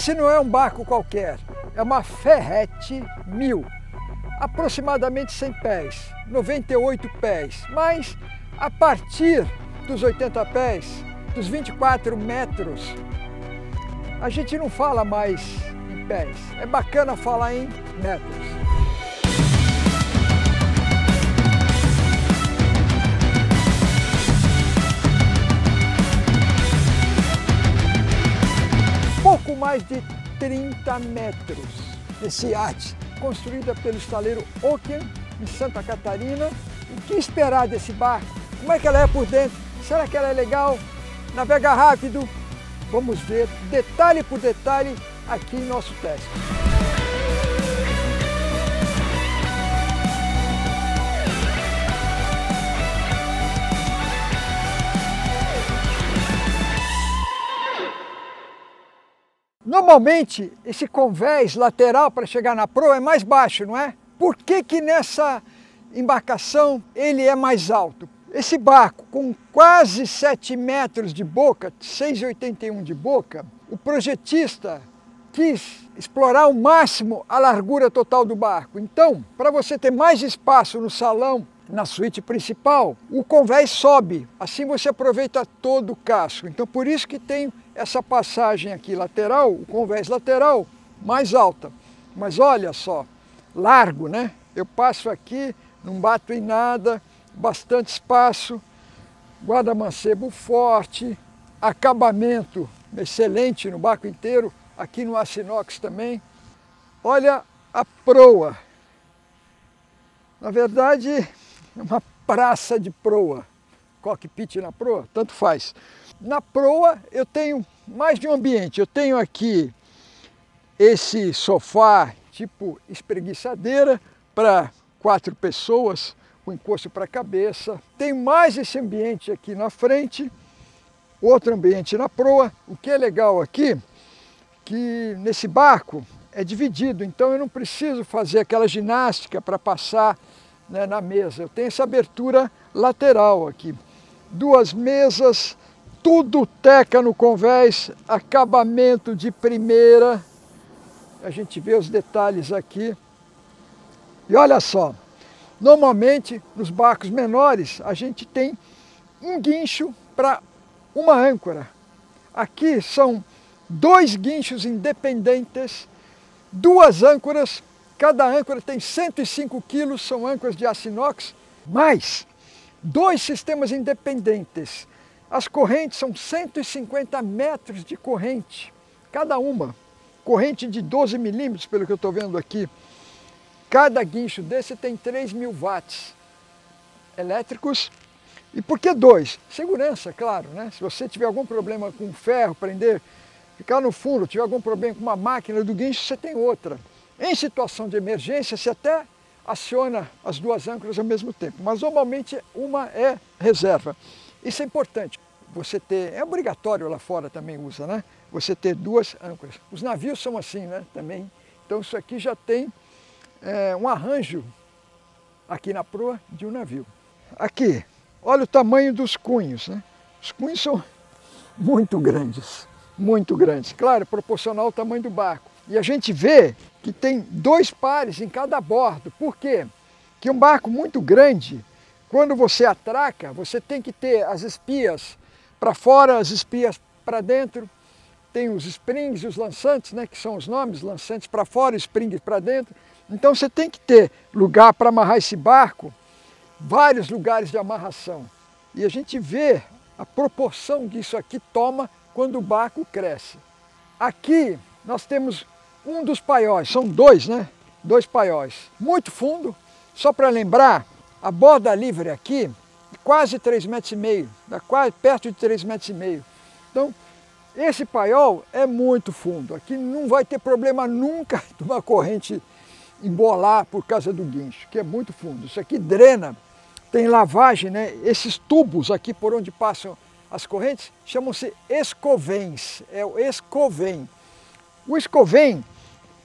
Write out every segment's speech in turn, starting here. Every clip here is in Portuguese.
Esse não é um barco qualquer, é uma Ferretti 1000, aproximadamente 100 pés, 98 pés, mas a partir dos 80 pés, dos 24 metros, a gente não fala mais em pés, é bacana falar em metros. Pouco mais de 30 metros esse iate, construída pelo estaleiro Ocean, em Santa Catarina. O que esperar desse barco? Como é que ela é por dentro? Será que ela é legal? Navega rápido? Vamos ver detalhe por detalhe aqui em nosso teste. Normalmente, esse convés lateral para chegar na proa é mais baixo, não é? Por que que nessa embarcação ele é mais alto? Esse barco com quase 7 metros de boca, 6,81 de boca, o projetista quis explorar ao máximo a largura total do barco. Então, para você ter mais espaço no salão, na suíte principal, o convés sobe, assim você aproveita todo o casco. Então por isso que tem essa passagem aqui lateral, o convés lateral, mais alta. Mas olha só, largo, né? Eu passo aqui, não bato em nada, bastante espaço, guarda-mancebo forte, acabamento excelente no barco inteiro, aqui no aço inox também. Olha a proa, na verdade é uma praça de proa, cockpit na proa, tanto faz. Na proa eu tenho mais de um ambiente, eu tenho aqui esse sofá tipo espreguiçadeira para 4 pessoas, com encosto para a cabeça. Tem mais esse ambiente aqui na frente, outro ambiente na proa. O que é legal aqui, que nesse barco é dividido, então eu não preciso fazer aquela ginástica para passar, né, na mesa. Eu tenho essa abertura lateral aqui. 2 mesas, tudo teca no convés, acabamento de primeira. A gente vê os detalhes aqui. E olha só, normalmente nos barcos menores a gente tem um guincho para uma âncora. Aqui são 2 guinchos independentes, 2 âncoras. Cada âncora tem 105 quilos, são âncoras de aço inox, mais 2 sistemas independentes. As correntes são 150 metros de corrente, cada uma. Corrente de 12 milímetros, pelo que eu estou vendo aqui. Cada guincho desse tem 3.000 watts elétricos. E por que 2? Segurança, claro, né? Se você tiver algum problema com ferro, prender, ficar no fundo, tiver algum problema com uma máquina do guincho, você tem outra. Em situação de emergência, você até aciona as 2 âncoras ao mesmo tempo, mas normalmente uma é reserva. Isso é importante, você ter, é obrigatório lá fora também usa, né? Você ter 2 âncoras. Os navios são assim, né? Também. Então isso aqui já tem um arranjo aqui na proa de um navio. Aqui, olha o tamanho dos cunhos, né? Os cunhos são muito grandes, claro, proporcional ao tamanho do barco. E a gente vê que tem 2 pares em cada bordo. Por quê? Que um barco muito grande, quando você atraca, você tem que ter as espias para fora, as espias para dentro. Tem os springs e os lançantes, né, que são os nomes, lançantes para fora, springs para dentro. Então você tem que ter lugar para amarrar esse barco, vários lugares de amarração. E a gente vê a proporção que isso aqui toma quando o barco cresce. Aqui nós temos um dos paióis, são 2, né? 2 paióis, muito fundo. Só para lembrar, a borda livre aqui, quase 3,5 metros, dá quase perto de 3,5 metros. Então, esse paiol é muito fundo. Aqui não vai ter problema nunca de uma corrente embolar por causa do guincho, que é muito fundo. Isso aqui drena, tem lavagem, né? Esses tubos aqui por onde passam as correntes chamam-se escovens, é o escovém. O escovém,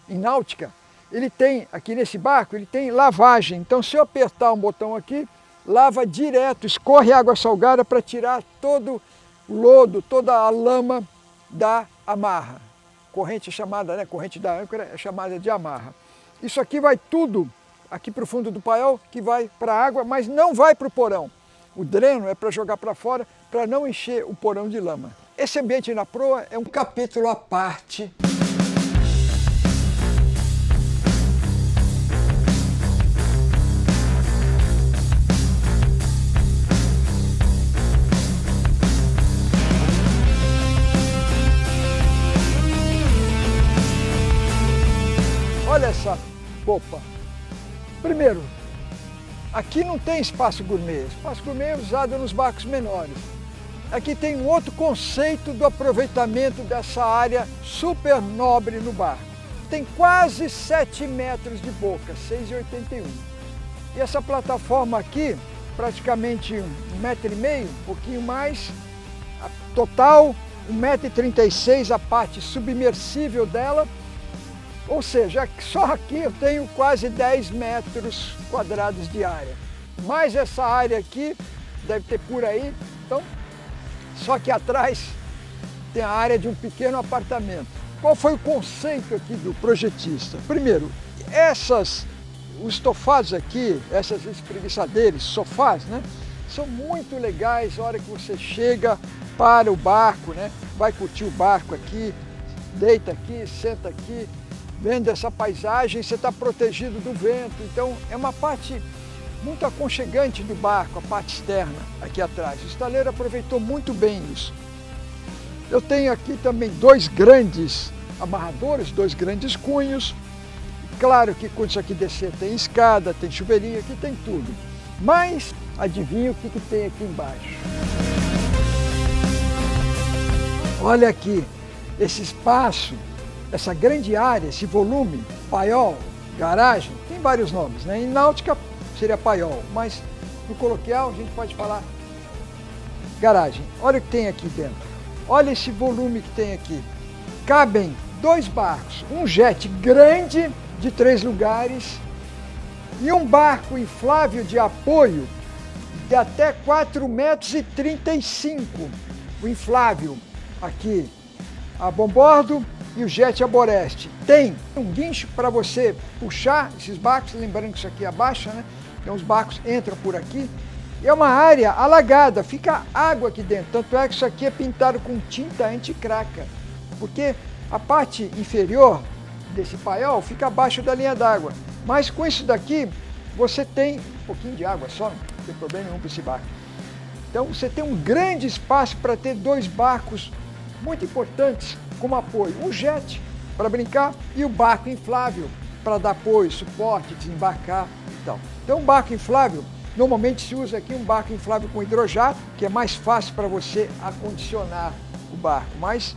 em náutica, ele tem, aqui nesse barco, ele tem lavagem. Então se eu apertar um botão aqui, lava direto, escorre água salgada para tirar todo o lodo, toda a lama da amarra. corrente chamada, né, corrente da âncora é chamada de amarra. Isso aqui vai tudo aqui para o fundo do paiol, que vai para a água, mas não vai para o porão. O dreno é para jogar para fora, para não encher o porão de lama. Esse ambiente na proa é um capítulo à parte. Olha essa popa. Primeiro, aqui não tem espaço gourmet. Espaço gourmet é usado nos barcos menores. Aqui tem um outro conceito do aproveitamento dessa área super nobre no barco. Tem quase 7 metros de boca, 6,81. E essa plataforma aqui, praticamente 1,5 m, um pouquinho mais, total 1,36 m a parte submersível dela. Ou seja, só aqui eu tenho quase 10 metros quadrados de área. Mais essa área aqui, deve ter por aí, então, só que atrás tem a área de um pequeno apartamento. Qual foi o conceito aqui do projetista? Primeiro, os estofados aqui, essas espreguiçadeiras, sofás, né, são muito legais a hora que você chega para o barco, né, vai curtir o barco aqui, deita aqui, senta aqui, vendo essa paisagem, você está protegido do vento, então é uma parte muito aconchegante do barco, a parte externa aqui atrás. O estaleiro aproveitou muito bem isso. Eu tenho aqui também 2 grandes amarradores, 2 grandes cunhos. Claro que quando isso aqui descer tem escada, tem chuveirinho, aqui tem tudo. Mas adivinha o que tem aqui embaixo? Olha aqui, esse espaço, essa grande área, esse volume, paiol, garagem, tem vários nomes, né? Em náutica seria paiol, mas no coloquial a gente pode falar garagem. Olha o que tem aqui dentro. Olha esse volume que tem aqui. Cabem 2 barcos, um jet grande de 3 lugares e um barco inflável de apoio de até 4,35 m. O inflável aqui a bombordo e o jet aboreste. Tem um guincho para você puxar esses barcos, lembrando que isso aqui abaixa, né? Então os barcos entram por aqui. É uma área alagada, fica água aqui dentro. Tanto é que isso aqui é pintado com tinta anticraca, porque a parte inferior desse paiol fica abaixo da linha d'água. Mas com isso daqui, você tem um pouquinho de água só, não tem problema nenhum para esse barco. Então você tem um grande espaço para ter 2 barcos muito importantes como apoio. Um jet para brincar e o barco inflável para dar apoio, suporte, desembarcar e tal. Então um barco inflável, normalmente se usa aqui um barco inflável com hidrojato, que é mais fácil para você acondicionar o barco, mas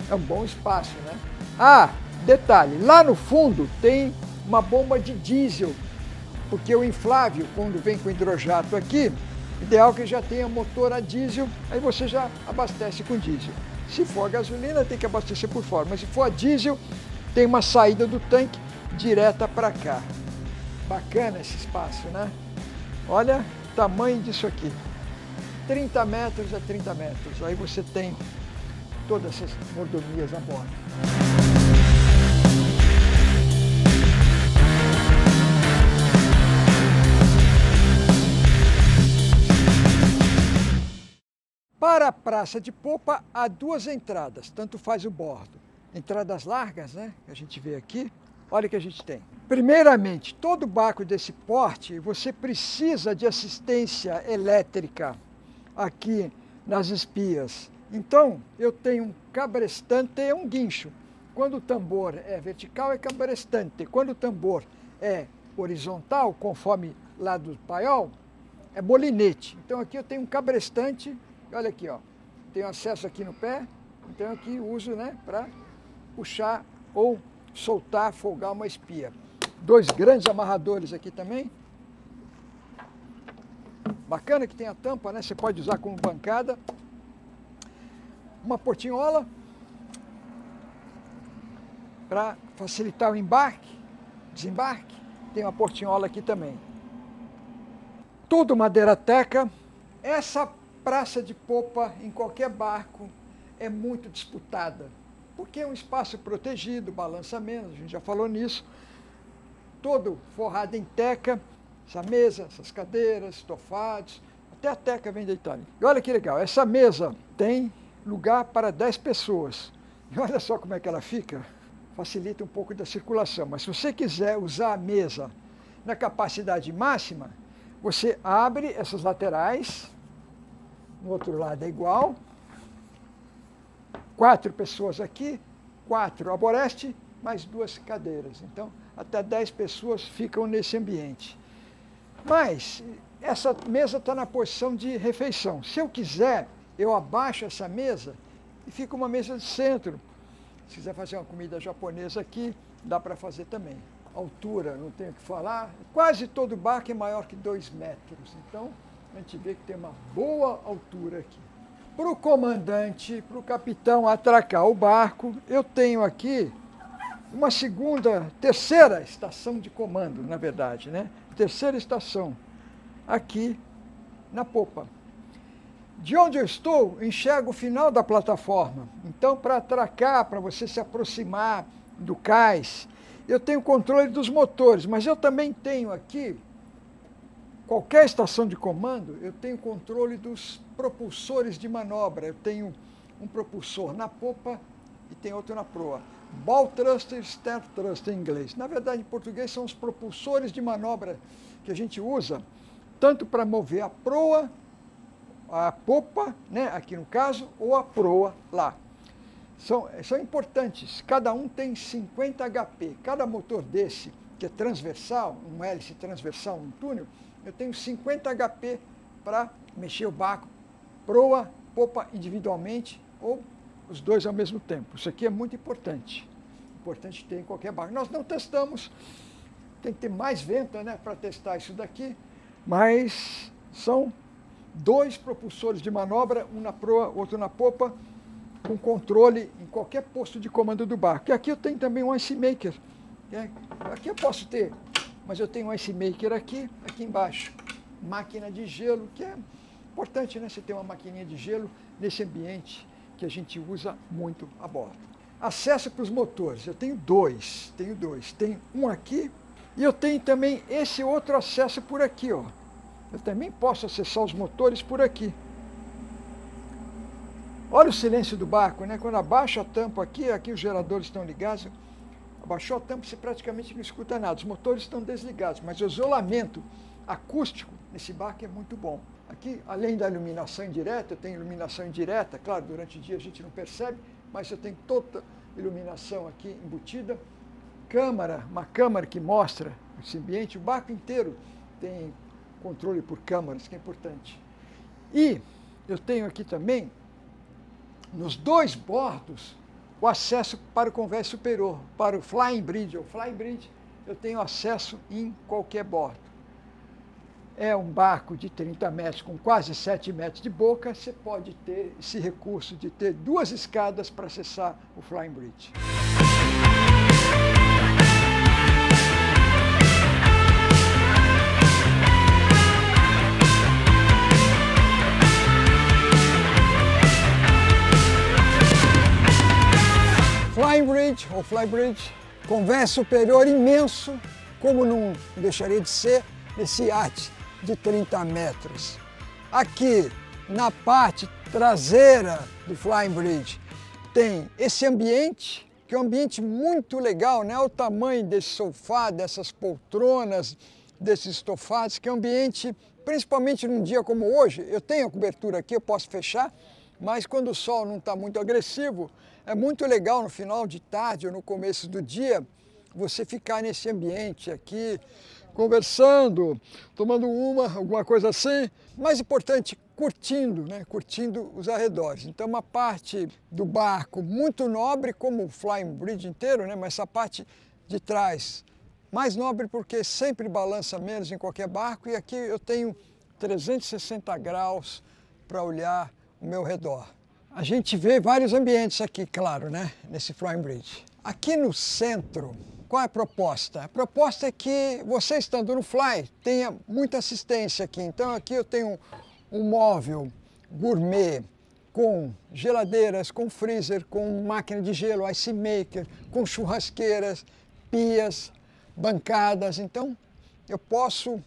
é um bom espaço, né? Ah, detalhe, lá no fundo tem uma bomba de diesel, porque o inflável, quando vem com hidrojato aqui, ideal que já tenha motor a diesel, aí você já abastece com diesel. Se for gasolina, tem que abastecer por fora, mas se for a diesel, tem uma saída do tanque direta para cá. Bacana esse espaço, né? Olha o tamanho disso aqui. 30 metros a 30 metros. Aí você tem todas essas mordomias a bordo. Para a praça de popa, há 2 entradas, tanto faz o bordo. Entradas largas, né, que a gente vê aqui, olha o que a gente tem. Primeiramente, todo barco desse porte, você precisa de assistência elétrica aqui nas espias. Então, eu tenho um cabrestante e um guincho. Quando o tambor é vertical, é cabrestante. Quando o tambor é horizontal, conforme lá do paiol, é molinete. Então aqui eu tenho um cabrestante. Olha aqui, ó, tenho acesso aqui no pé, então aqui uso, né, para puxar ou soltar, folgar uma espia. 2 grandes amarradores aqui também. Bacana que tem a tampa, né, você pode usar como bancada. Uma portinhola para facilitar o embarque, desembarque. Tem uma portinhola aqui também. Tudo madeira teca. Essa praça de popa em qualquer barco é muito disputada. porque é um espaço protegido, balança menos, a gente já falou nisso. Todo forrado em teca, essa mesa, essas cadeiras, estofados, até a teca vem da Itália. E olha que legal, essa mesa tem lugar para 10 pessoas. E olha só como é que ela fica, facilita um pouco da circulação. Mas se você quiser usar a mesa na capacidade máxima, você abre essas laterais, no outro lado é igual, 4 pessoas aqui, 4 aboreste, mais 2 cadeiras. Então, até 10 pessoas ficam nesse ambiente. Mas essa mesa está na posição de refeição. Se eu quiser, eu abaixo essa mesa e fica uma mesa de centro. Se quiser fazer uma comida japonesa aqui, dá para fazer também. Altura, não tenho o que falar. Quase todo barco é maior que 2 metros. Então, a gente vê que tem uma boa altura aqui. Para o comandante, para o capitão atracar o barco, eu tenho aqui uma terceira estação de comando, na verdade, né? Terceira estação, aqui na popa. De onde eu estou, eu enxergo o final da plataforma. Então, para atracar, para você se aproximar do cais, eu tenho controle dos motores, mas eu também tenho aqui, qualquer estação de comando, eu tenho controle dos propulsores de manobra. Eu tenho um propulsor na popa e tem outro na proa. Bow thruster e stern thruster em inglês. Na verdade, em português, são os propulsores de manobra que a gente usa, tanto para mover a proa, a popa, né, aqui no caso, ou a proa lá. São importantes. Cada um tem 50 HP. Cada motor desse, que é transversal, um hélice transversal, um túnel, eu tenho 50 HP para mexer o barco, proa, popa individualmente ou os dois ao mesmo tempo. Isso aqui é muito importante. Importante ter em qualquer barco. Nós não testamos, tem que ter mais vento, né, para testar isso daqui, mas são 2 propulsores de manobra, um na proa, outro na popa, com controle em qualquer posto de comando do barco. E aqui eu tenho também um ice maker. Aqui eu posso ter, mas eu tenho um ice maker aqui embaixo. Máquina de gelo, que é importante, né? Você ter uma maquininha de gelo nesse ambiente que a gente usa muito a bordo. Acesso para os motores, eu tenho dois. Tenho um aqui e eu tenho também esse outro acesso por aqui, ó. Eu também posso acessar os motores por aqui. Olha o silêncio do barco, né? Quando abaixa a tampa aqui os geradores estão ligados. Abaixou a tampa, você praticamente não escuta nada. Os motores estão desligados, mas o isolamento acústico nesse barco é muito bom. Aqui, além da iluminação indireta, eu tenho iluminação indireta. Claro, durante o dia a gente não percebe, mas eu tenho toda iluminação aqui embutida. Uma câmera que mostra esse ambiente. O barco inteiro tem controle por câmeras, que é importante. E eu tenho aqui também, nos 2 bordos, o acesso para o convés superior, para o flying bridge. O flying bridge eu tenho acesso em qualquer bordo. É um barco de 30 metros com quase 7 metros de boca, você pode ter esse recurso de ter 2 escadas para acessar o flying bridge. Flying bridge, ou flybridge, convés superior imenso, como não deixaria de ser, esse iate de 30 metros. Aqui, na parte traseira do flying bridge, tem esse ambiente, que é um ambiente muito legal, né? O tamanho desse sofá, dessas poltronas, desses estofados, que é um ambiente, principalmente num dia como hoje, eu tenho a cobertura aqui, eu posso fechar, mas quando o sol não está muito agressivo, é muito legal no final de tarde ou no começo do dia, você ficar nesse ambiente aqui, conversando, tomando alguma coisa assim. Mais importante, curtindo, né? Curtindo os arredores. Então, uma parte do barco muito nobre, como o flying bridge inteiro, né? Mas essa parte de trás, mais nobre porque sempre balança menos em qualquer barco. E aqui eu tenho 360 graus para olhar ao meu redor. A gente vê vários ambientes aqui, claro, né? Nesse flying bridge. Aqui no centro, qual é a proposta? A proposta é que você estando no fly tenha muita assistência aqui. Então aqui eu tenho um móvel gourmet com geladeiras, com freezer, com máquina de gelo, ice maker, com churrasqueiras, pias, bancadas. Então, eu posso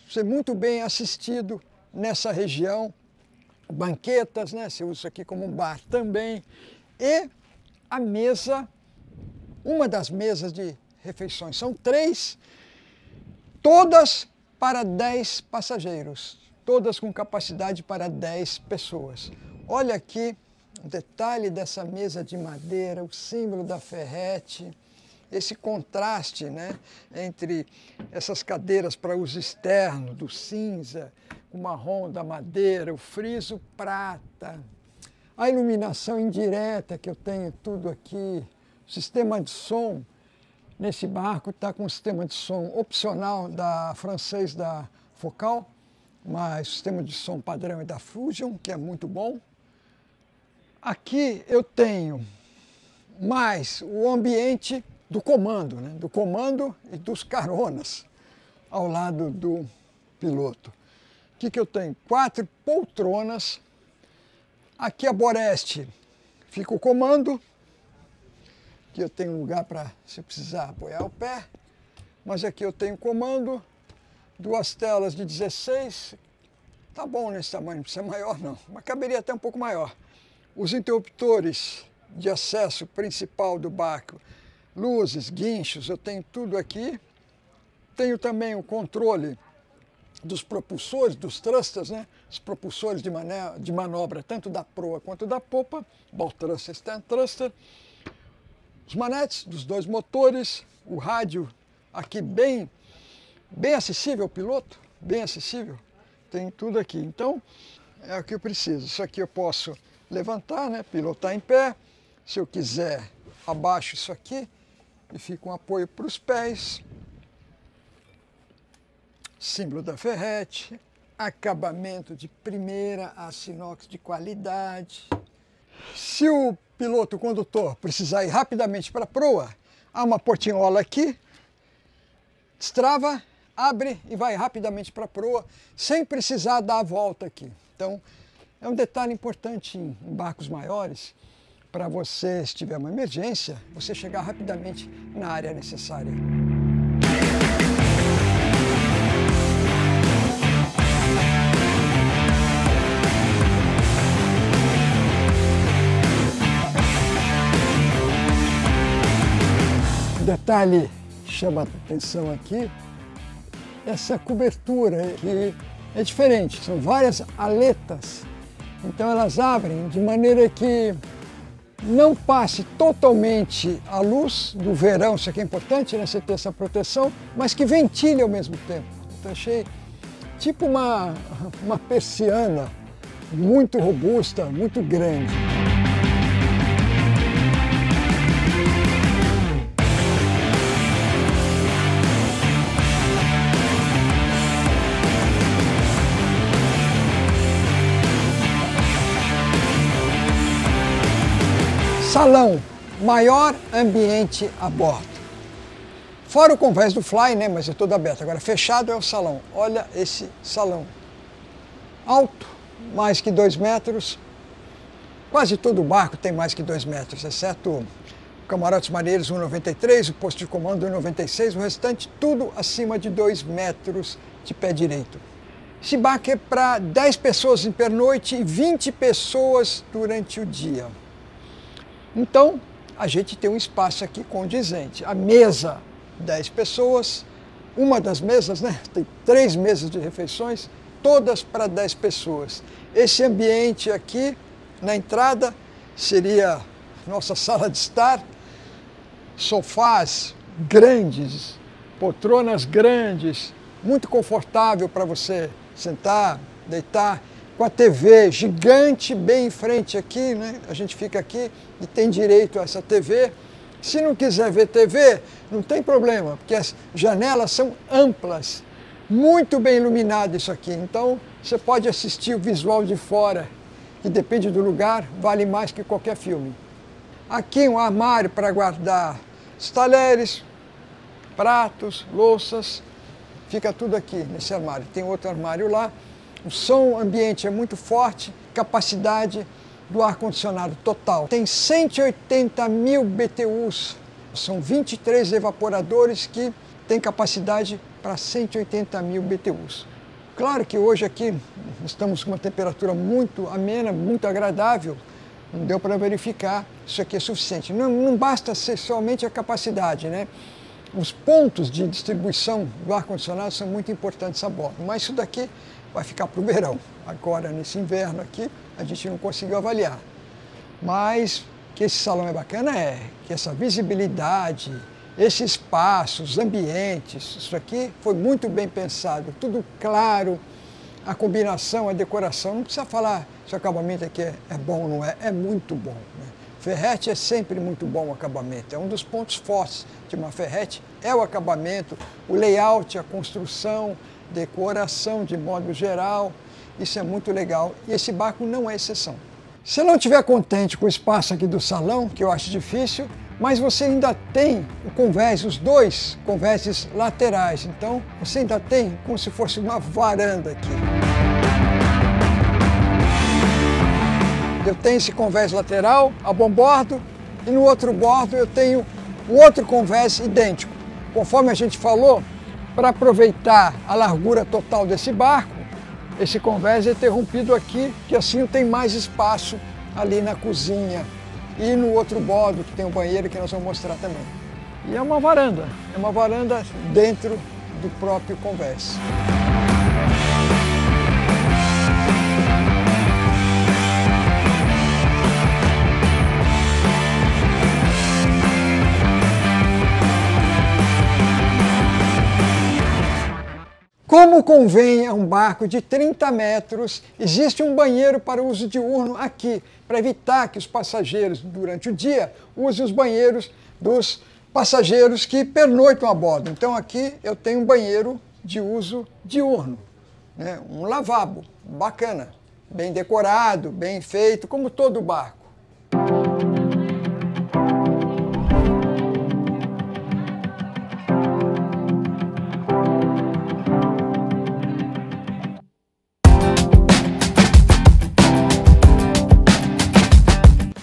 ser muito bem assistido nessa região. Banquetas, né? Se usa isso aqui como um bar também. E a mesa, uma das mesas de refeições. São 3, todas para 10 passageiros. Todas com capacidade para 10 pessoas. Olha aqui o detalhe dessa mesa de madeira, o símbolo da Ferretti, esse contraste, né, entre essas cadeiras para uso externo, do cinza, o marrom da madeira, o friso prata, a iluminação indireta que eu tenho tudo aqui, o sistema de som. Nesse barco está com um sistema de som opcional da francês da Focal, mas o sistema de som padrão é da Fusion, que é muito bom. Aqui eu tenho mais o ambiente do comando, né? Do comando e dos caronas ao lado do piloto. O que eu tenho? 4 poltronas. Aqui a boreste fica o comando. Aqui eu tenho um lugar para, se precisar, apoiar o pé. Mas aqui eu tenho o comando. 2 telas de 16. Tá bom nesse tamanho, não precisa maior não, mas caberia até um pouco maior. Os interruptores de acesso principal do barco, luzes, guinchos, eu tenho tudo aqui. Tenho também o controle dos propulsores, dos thrusters, né? Os propulsores de manobra, tanto da proa quanto da popa, bow thruster, stand thruster. Os manetes dos 2 motores, o rádio aqui bem acessível ao piloto, bem acessível. Tem tudo aqui. Então, é o que eu preciso. Isso aqui eu posso levantar, né? Pilotar em pé. Se eu quiser, abaixo isso aqui e fica um apoio para os pés. Símbolo da Ferretti. Acabamento de primeira, aço inox de qualidade. Se o piloto, o condutor, precisar ir rapidamente para a proa, há uma portinhola aqui, destrava, abre e vai rapidamente para a proa, sem precisar dar a volta aqui. Então, é um detalhe importante em barcos maiores, para você, se tiver uma emergência, você chegar rapidamente na área necessária. Um detalhe que chama a atenção aqui, essa cobertura que é diferente, são várias aletas, então elas abrem de maneira que não passe totalmente a luz do verão, isso aqui é importante, né, você ter essa proteção, mas que ventile ao mesmo tempo. Então achei tipo uma persiana muito robusta, muito grande. Salão, maior ambiente a bordo. Fora o convés do Fly, né, mas é todo aberto. Agora fechado é o salão. Olha esse salão. Alto, mais que 2 metros. Quase todo barco tem mais que 2 metros, exceto o camarotes marinheiros 1,93, o posto de comando 1,96, o restante tudo acima de 2 metros de pé direito. Esse barco é para 10 pessoas em pernoite e 20 pessoas durante o dia. Então, a gente tem um espaço aqui condizente. A mesa, 10 pessoas. Uma das mesas, né, tem 3 mesas de refeições, todas para 10 pessoas. Esse ambiente aqui, na entrada, seria nossa sala de estar. Sofás grandes, poltronas grandes, muito confortável para você sentar, deitar. Com a TV gigante bem em frente aqui, né? A gente fica aqui e tem direito a essa TV. Se não quiser ver TV, não tem problema, porque as janelas são amplas, muito bem iluminado isso aqui. Então, você pode assistir o visual de fora, que depende do lugar, vale mais que qualquer filme. Aqui um armário para guardar os talheres, pratos, louças, fica tudo aqui nesse armário. Tem outro armário lá. O som ambiente é muito forte, capacidade do ar-condicionado total. Tem 180 mil BTUs, são 23 evaporadores que têm capacidade para 180 mil BTUs. Claro que hoje aqui estamos com uma temperatura muito amena, muito agradável, não deu para verificar, isso aqui é suficiente. Não basta ser somente a capacidade, né? Os pontos de distribuição do ar-condicionado são muito importantes a bordo, mas isso daqui vai ficar para o verão. Agora, nesse inverno aqui, a gente não conseguiu avaliar. Mas que esse salão é bacana que essa visibilidade, esse espaço, os ambientes, isso aqui foi muito bem pensado, tudo claro, a combinação, a decoração, não precisa falar se o acabamento aqui é bom ou não é muito bom, né? Ferrete é sempre muito bom o acabamento, é um dos pontos fortes de uma ferrete, é o acabamento, o layout, a construção, decoração de modo geral, isso é muito legal e esse barco não é exceção. Se não estiver contente com o espaço aqui do salão, que eu acho difícil, mas você ainda tem o convés, os dois convéses laterais, então você ainda tem como se fosse uma varanda aqui. Eu tenho esse convés lateral, a bom bordo, e no outro bordo eu tenho o outro convés idêntico. Conforme a gente falou, para aproveitar a largura total desse barco, esse convés é interrompido aqui, que assim tem mais espaço ali na cozinha e no outro bordo, que tem o banheiro, que nós vamos mostrar também. E é uma varanda dentro do próprio convés. Como convém a um barco de 30 metros, existe um banheiro para uso diurno aqui, para evitar que os passageiros, durante o dia, usem os banheiros dos passageiros que pernoitam a bordo. Então aqui eu tenho um banheiro de uso diurno, né? Um lavabo bacana, bem decorado, bem feito, como todo barco.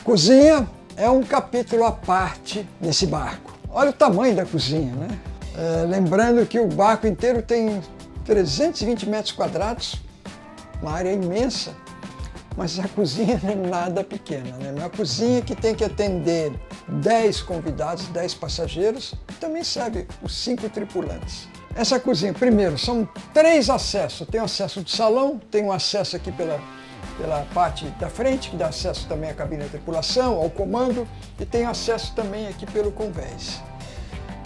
Cozinha é um capítulo à parte nesse barco. Olha o tamanho da cozinha, né? Lembrando que o barco inteiro tem 320 metros quadrados, uma área imensa, mas a cozinha não é nada pequena, né? É uma cozinha que tem que atender 10 convidados, 10 passageiros, e também serve os 5 tripulantes. Essa cozinha, primeiro, são 3 acessos. Tem o acesso do salão, tem um acesso aqui pela parte da frente, que dá acesso também à cabine da tripulação, ao comando, e tem acesso também aqui pelo convés.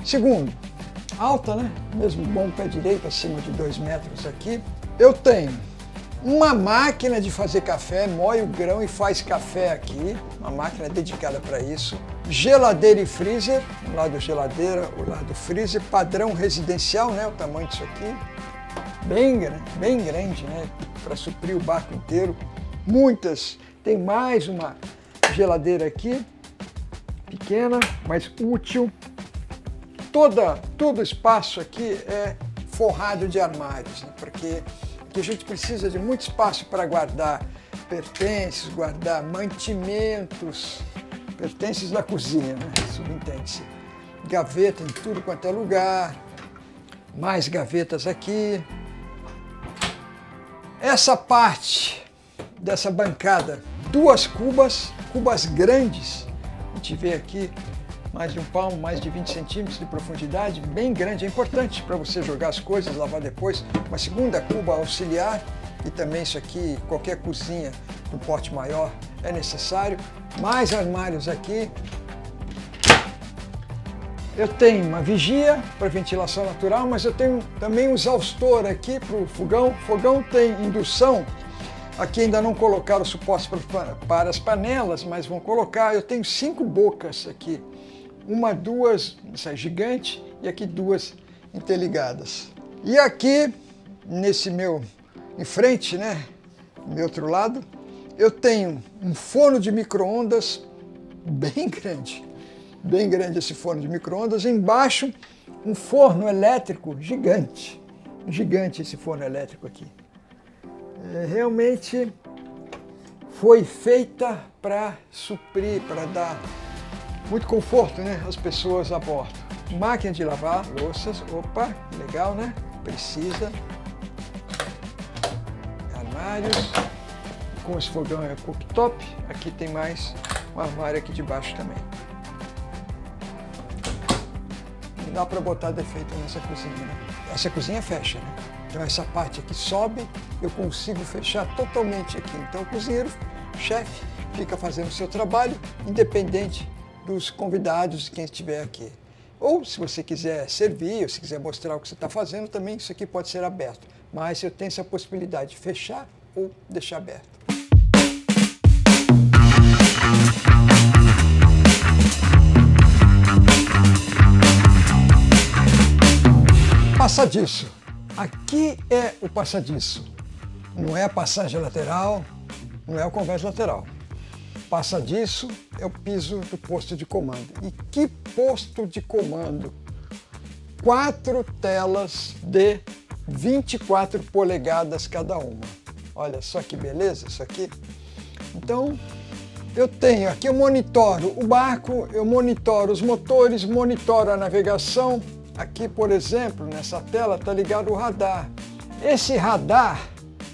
Segundo, alta, né? Mesmo bom pé direito, acima de 2 metros aqui. Eu tenho uma máquina de fazer café, moe o grão e faz café aqui, uma máquina dedicada para isso. Geladeira e freezer, um lado geladeira, o lado freezer, padrão residencial, né? O tamanho disso aqui. Bem grande, né? Para suprir o barco inteiro. Muitas. Tem mais uma geladeira aqui, pequena, mas útil. Todo o espaço aqui é forrado de armários, né? Porque aqui a gente precisa de muito espaço para guardar pertences, guardar mantimentos, pertences da cozinha, né? Subentende-se. Gaveta em tudo quanto é lugar. Mais gavetas aqui. Essa parte dessa bancada, 2 cubas grandes, a gente vê aqui mais de um palmo, mais de 20 centímetros de profundidade, bem grande, é importante para você jogar as coisas, lavar depois. Uma segunda cuba auxiliar, e também isso aqui, qualquer cozinha no porte maior é necessário. Mais armários aqui. Eu tenho uma vigia para ventilação natural, mas eu tenho também um exaustor aqui para o fogão. O fogão tem indução. Aqui ainda não colocaram suporte para as panelas, mas vão colocar. Eu tenho 5 bocas aqui. 1, 2, essa é gigante, e aqui 2 interligadas. E aqui, nesse meu, em frente, né, do meu outro lado, eu tenho um forno de micro-ondas bem grande. Bem grande esse forno de micro-ondas, embaixo um forno elétrico gigante, gigante esse forno elétrico aqui. Realmente foi feita para suprir, para dar muito conforto, né, às pessoas a bordo. Máquina de lavar louças, opa, legal, né? Precisa. Armários, com esse fogão é cooktop. Aqui tem mais um armário aqui debaixo também. Não dá para botar defeito nessa cozinha, né? Essa cozinha fecha, né? Então essa parte aqui sobe, eu consigo fechar totalmente aqui. Então o cozinheiro, chefe, fica fazendo o seu trabalho, independente dos convidados e quem estiver aqui. Ou se você quiser servir, ou se quiser mostrar o que você está fazendo, também isso aqui pode ser aberto. Mas eu tenho essa possibilidade de fechar ou deixar aberto. Passadiço. Aqui é o passadiço. Não é a passagem lateral, não é o convés lateral. Passadiço é o piso do posto de comando. E que posto de comando! 4 telas de 24 polegadas cada uma. Olha só que beleza isso aqui. Então, eu tenho aqui, eu monitoro o barco, eu monitoro os motores, monitoro a navegação. Aqui, por exemplo, nessa tela está ligado o radar. Esse radar,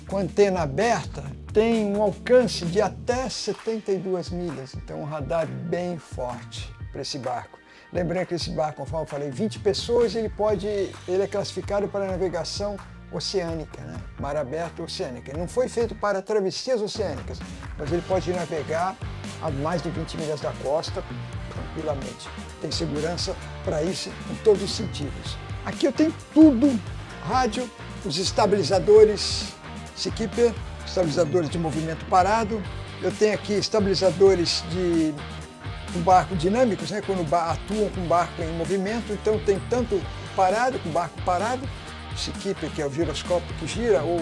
com antena aberta, tem um alcance de até 72 milhas. Então, um radar bem forte para esse barco. Lembrando que esse barco, conforme eu falei, 20 pessoas, ele é classificado para navegação oceânica, né? Mar aberto oceânica. Ele não foi feito para travessias oceânicas, mas ele pode navegar a mais de 20 milhas da costa tranquilamente. Tem segurança para isso em todos os sentidos. Aqui eu tenho tudo, rádio, os estabilizadores Seakeeper, estabilizadores de movimento parado. Eu tenho aqui estabilizadores de um barco dinâmicos, né? Quando atuam com o barco em movimento, então tem tanto parado, com o barco parado, o Seakeeper, que é o giroscópio que gira, ou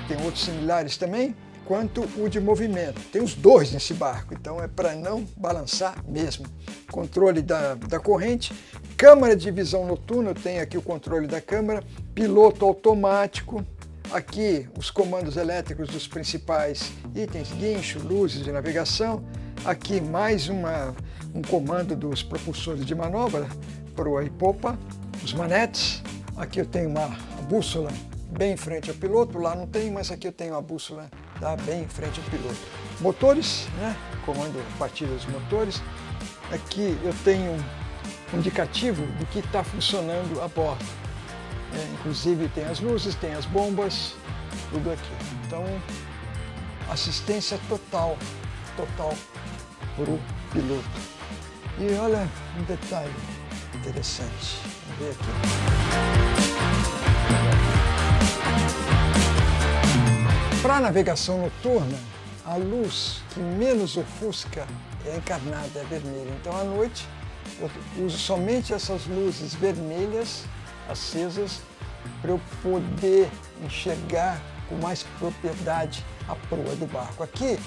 tem outros similares também, quanto o de movimento. Tem os dois nesse barco, então é para não balançar mesmo. Controle da corrente, câmera de visão noturna, eu tenho aqui o controle da câmera, piloto automático, aqui os comandos elétricos dos principais itens, guincho, luzes de navegação, aqui mais um comando dos propulsores de manobra, proa e popa, os manetes, aqui eu tenho uma bússola bem em frente ao piloto, lá não tem, mas aqui eu tenho a bússola bem em frente ao piloto. Motores, né? Comando partida dos motores. Aqui eu tenho um indicativo do que está funcionando a bordo. Inclusive tem as luzes, tem as bombas, tudo aqui. Então, assistência total para o piloto. E olha um detalhe interessante. Vamos ver aqui. Para a navegação noturna, a luz que menos ofusca é encarnada, é vermelha. Então, à noite, eu uso somente essas luzes vermelhas acesas para eu poder enxergar com mais propriedade a proa do barco. Aqui,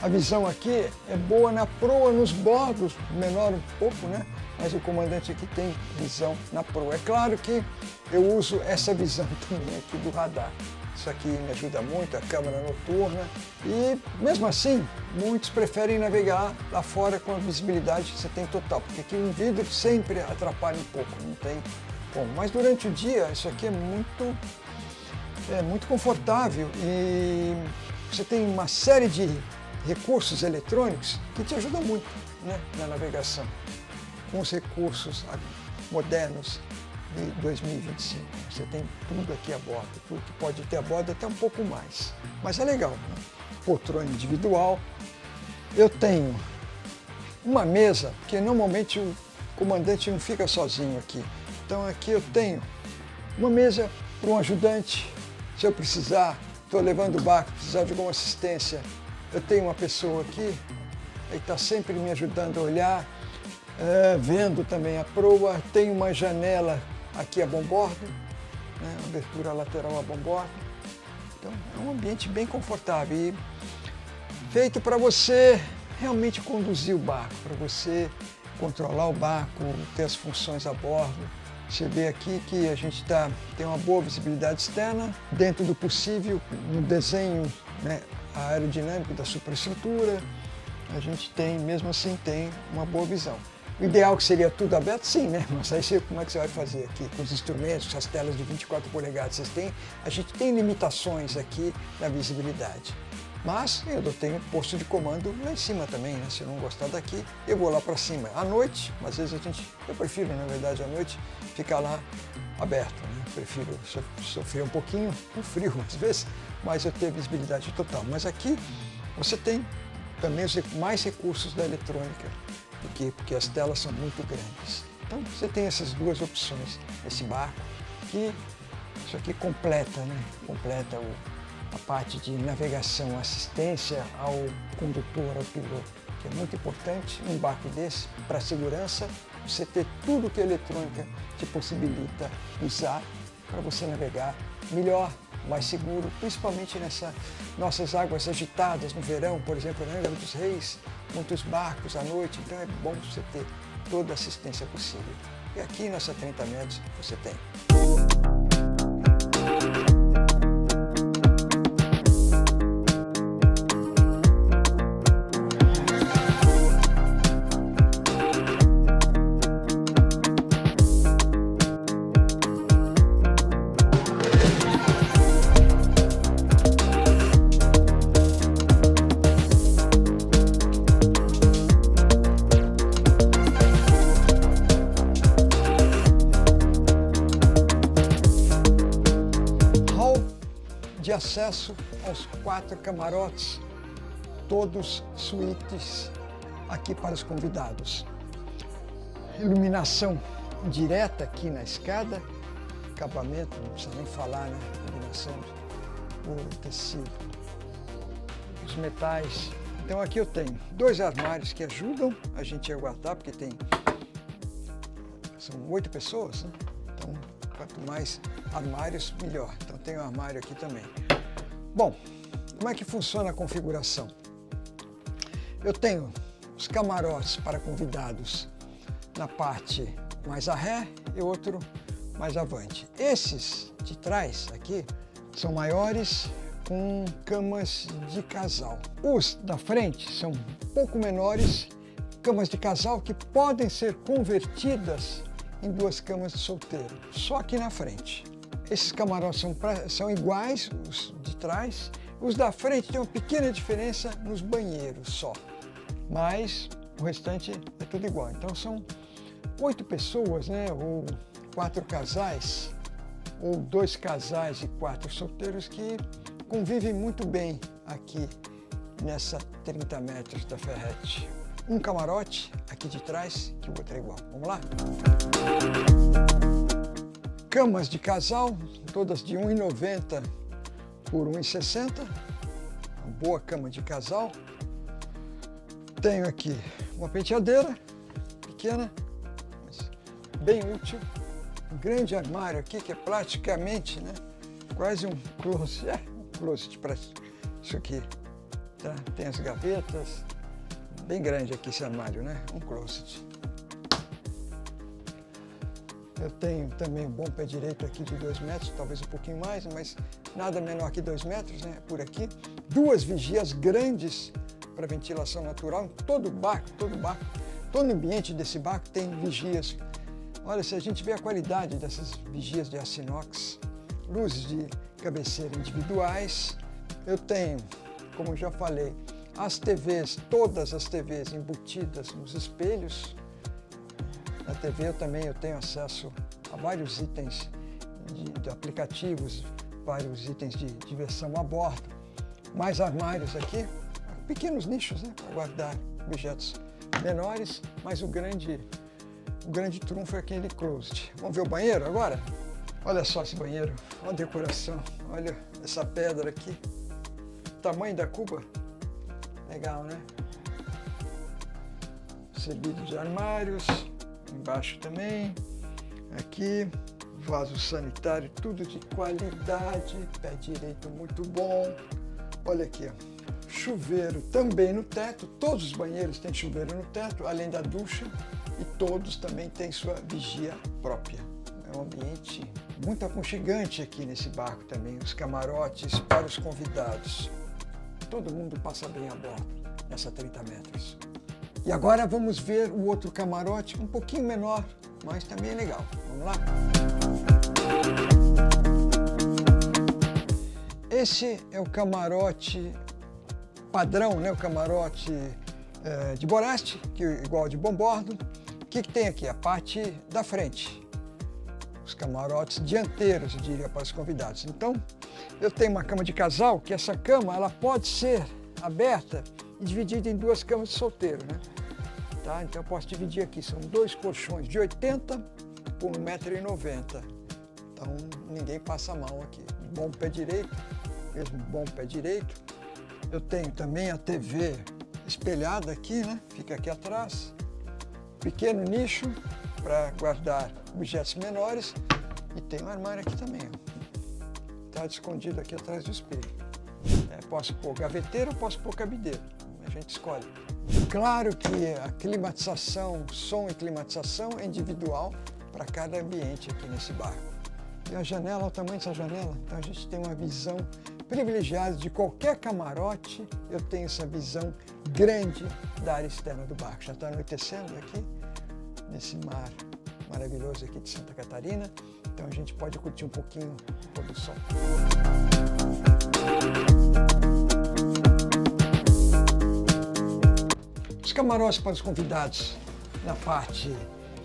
a visão aqui é boa na proa, nos bordos, menor um pouco, né? Mas o comandante aqui tem visão na proa. É claro que eu uso essa visão também aqui do radar. Isso aqui me ajuda muito, a câmera noturna. E, mesmo assim, muitos preferem navegar lá fora com a visibilidade que você tem total, porque aqui um vidro sempre atrapalha um pouco, não tem como. Mas durante o dia, isso aqui é muito confortável e você tem uma série de recursos eletrônicos que te ajudam muito, né, na navegação, com os recursos modernos de 2025. Você tem tudo aqui a bordo, tudo que pode ter a bordo, até um pouco mais. Mas é legal, né? Poltrona individual. Eu tenho uma mesa, porque normalmente o comandante não fica sozinho aqui. Então aqui eu tenho uma mesa para um ajudante. Se eu precisar, estou levando o barco, precisar de alguma assistência, eu tenho uma pessoa aqui, ele está sempre me ajudando a olhar, vendo também a proa. Tem uma janela aqui a bombordo, né, abertura lateral a bombordo. Então é um ambiente bem confortável e feito para você realmente conduzir o barco, para você controlar o barco, ter as funções a bordo. Você vê aqui que a gente tem uma boa visibilidade externa, dentro do possível, no desenho, né, a aerodinâmica da superestrutura, a gente tem, mesmo assim, tem uma boa visão. O ideal que seria tudo aberto, sim, né? Mas aí como é que você vai fazer aqui com os instrumentos, com as telas de 24 polegadas? A gente tem limitações aqui na visibilidade. Mas eu tenho posto de comando lá em cima também, né? Se eu não gostar daqui, eu vou lá para cima. À noite, às vezes eu prefiro, na verdade, à noite, ficar lá aberto, né? Prefiro sofrer um pouquinho com frio, às vezes, mas eu tenho visibilidade total. Mas aqui você tem também mais recursos da eletrônica, porque as telas são muito grandes. Então você tem essas duas opções, esse barco, que isso aqui completa, né? Completa a parte de navegação, assistência ao condutor, ao piloto, que é muito importante um barco desse para segurança, você ter tudo que a eletrônica te possibilita usar para você navegar melhor, mais seguro, principalmente nessas nossas águas agitadas no verão, por exemplo, na Angra dos Reis, muitos barcos à noite, então é bom você ter toda a assistência possível. E aqui nessa 30 metros você tem. De acesso aos 4 camarotes, todos suítes aqui para os convidados. Iluminação direta aqui na escada, acabamento, não precisa nem falar, né? Iluminação de ouro, tecido, os metais. Então aqui eu tenho 2 armários que ajudam a gente a guardar, porque são 8 pessoas, né? Então quanto mais armários, melhor. Então tem um armário aqui também. Bom, como é que funciona a configuração? Eu tenho os camarotes para convidados na parte mais a ré e outro mais avante. Esses de trás aqui são maiores, com camas de casal. Os da frente são um pouco menores, camas de casal que podem ser convertidas em 2 camas de solteiro, só aqui na frente. Esses camarotes são iguais, os de trás. Os da frente tem uma pequena diferença nos banheiros só, mas o restante é tudo igual. Então são 8 pessoas, né? Ou 4 casais, ou 2 casais e 4 solteiros que convivem muito bem aqui nessa 30 metros da Ferretti. Um camarote aqui de trás, que o outro é igual. Vamos lá? Camas de casal, todas de 1,90 por 1,60. Uma boa cama de casal. Tenho aqui uma penteadeira pequena, mas bem útil. Um grande armário aqui que é praticamente, né, quase um closet. Um closet para isso aqui. Tá? Tem as gavetas. Bem grande aqui esse armário, né? Um closet. Eu tenho também um bom pé direito aqui de 2 metros, talvez um pouquinho mais, mas nada menor que 2 metros, né? Por aqui. 2 vigias grandes para ventilação natural em todo barco, todo ambiente desse barco tem vigias. Olha, se a gente vê a qualidade dessas vigias de aço inox, luzes de cabeceira individuais. Eu tenho, como já falei, as TVs, todas as TVs embutidas nos espelhos. Na TV eu tenho acesso a vários itens de aplicativos, vários itens de diversão a bordo. Mais armários aqui, pequenos nichos, né, para guardar objetos menores, mas o grande trunfo é aquele closet. Vamos ver o banheiro agora? Olha só esse banheiro, olha a decoração, olha essa pedra aqui, tamanho da cuba, legal, né? Servido de armários. Embaixo também, aqui, vaso sanitário, tudo de qualidade, pé direito muito bom. Olha aqui, ó. Chuveiro também no teto, todos os banheiros têm chuveiro no teto, além da ducha, e todos também têm sua vigia própria. É um ambiente muito aconchegante aqui nesse barco também, os camarotes para os convidados. todo mundo passa bem a bordo nessa 30 metros. E agora vamos ver o outro camarote, um pouquinho menor, mas também é legal. Vamos lá? Esse é o camarote padrão, né? O camarote de borraste, que é igual de bombordo. O que tem aqui? A parte da frente. Os camarotes dianteiros, eu diria, para os convidados. Então, eu tenho uma cama de casal, que essa cama ela pode ser aberta e dividida em duas camas de solteiro, né? Tá? Então, eu posso dividir aqui. São dois colchões de 80 por 1,90 m. Então, ninguém passa mal aqui. Bom pé direito, mesmo bom pé direito. Eu tenho também a TV espelhada aqui, né? Fica aqui atrás. Pequeno nicho para guardar objetos menores. E tem um armário aqui também, ó. Está escondido aqui atrás do espelho. Posso pôr gaveteiro ou posso pôr cabideiro. A gente escolhe. Claro que a climatização, som e climatização é individual para cada ambiente aqui nesse barco. E a janela, o tamanho dessa janela, então a gente tem uma visão privilegiada de qualquer camarote. Eu tenho essa visão grande da área externa do barco. Já está anoitecendo aqui, nesse mar maravilhoso aqui de Santa Catarina. Então a gente pode curtir um pouquinho o pôr do sol. Os camarotes para os convidados na parte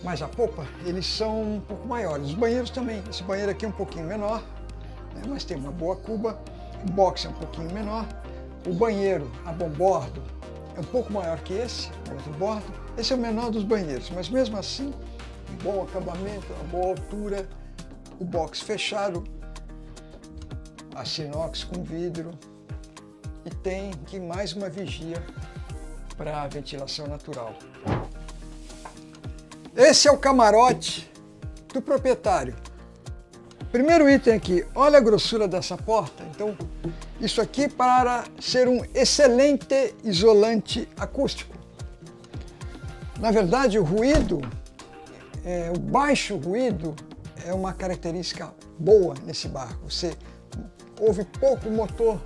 mais à popa, eles são um pouco maiores. Os banheiros também. Esse banheiro aqui é um pouquinho menor, né, mas tem uma boa cuba. O box é um pouquinho menor. O banheiro a bombordo é um pouco maior que esse, o outro bordo. Esse é o menor dos banheiros, mas mesmo assim, um bom acabamento, uma boa altura. O box fechado, a inox com vidro. E tem aqui mais uma vigia para ventilação natural. Esse é o camarote do proprietário. Primeiro item aqui, olha a grossura dessa porta. Então, isso aqui para ser um excelente isolante acústico. Na verdade, o ruído, o baixo ruído, é uma característica boa nesse barco. Você ouve pouco motor,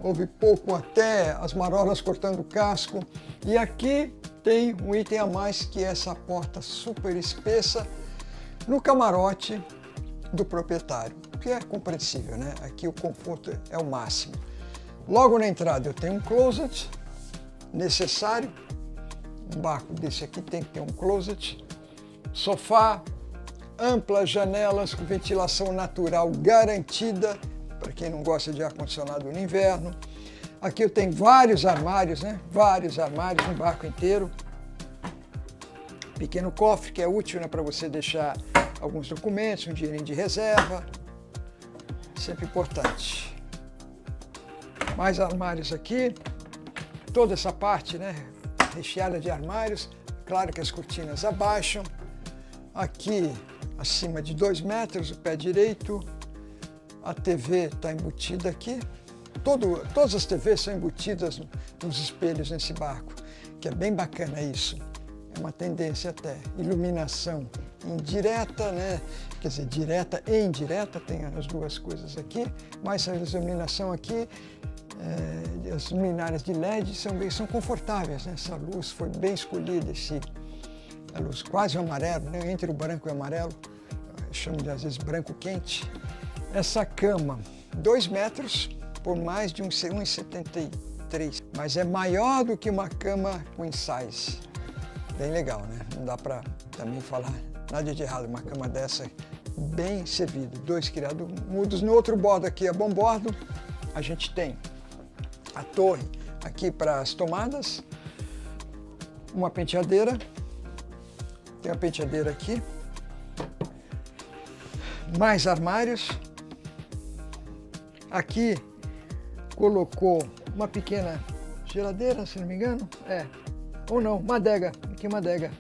ouve pouco até as marolas cortando o casco. E aqui tem um item a mais, que é essa porta super espessa no camarote do proprietário, que é compreensível, né? Aqui o conforto é o máximo. Logo na entrada eu tenho um closet necessário. Um barco desse aqui tem que ter um closet. Sofá, amplas janelas com ventilação natural garantida, para quem não gosta de ar-condicionado no inverno. Aqui eu tenho vários armários, né? Vários armários, um barco inteiro. Pequeno cofre que é útil, né, para você deixar alguns documentos, um dinheirinho de reserva. Sempre importante. Mais armários aqui. Toda essa parte, né, recheada de armários. Claro que as cortinas abaixam. Aqui, acima de 2 metros, o pé direito. A TV está embutida aqui. Todas as TVs são embutidas nos espelhos nesse barco, que é bem bacana isso. É uma tendência até. Iluminação indireta, né? Quer dizer, direta e indireta, tem as duas coisas aqui, mas a iluminação aqui, as luminárias de LED são confortáveis, né? Essa luz foi bem escolhida, a luz quase amarelo, né? Entre o branco e o amarelo, eu chamo de às vezes branco quente. Essa cama, 2 metros por mais de 1,73, mas é maior do que uma cama queen size. Bem legal, né? Não dá para também falar nada de errado, uma cama dessa bem servida. 2 criados-mudos. No outro bordo aqui, a bombordo, a gente tem a torre aqui para as tomadas, uma penteadeira, tem uma penteadeira aqui, mais armários. Aqui colocou uma pequena geladeira, se não me engano, ou não, uma adega, aqui uma adega.